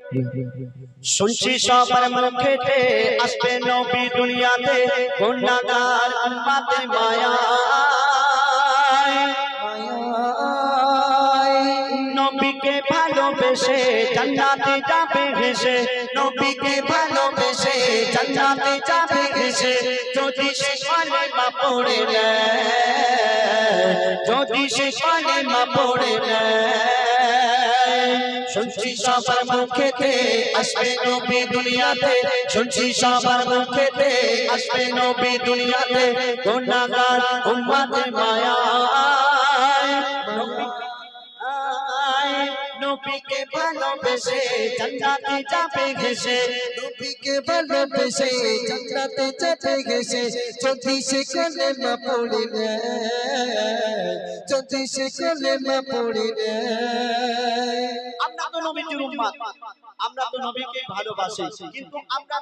শুনছি সবার মুখেতে আসবে নবী দুনিয়াতে গুনাহগার উম্মতের মায়া নবীকে ভালোবেসে জান্নাতে যাবে ঘেসে নবীকে ভালোবেসে জান্নাতে যাবে ঘেসে যদি সে কালেমা পড়ে নেয় যদি সে কালেমা পড়ে নেয় শুনছি সবার মুখেতে আসবে নবী দুনিয়াতে শুনছি সবার মুখেতে আসবে নবী দুনিয়াতে গুনাহগার উম্মতের মায়া নবীকে ভালোবেসে জান্নাতে যাবে ঘেসে নবীকে ভালোবেসে জান্নাতে যাবে ঘেসে যদি সে কালেমা পড়ে নেয় যদি সে কালেমা পড়ে নেয়। আমরা তো নবীর উম্মত আমরা তো নবীকে ভালোবাসি কিন্তু আমরা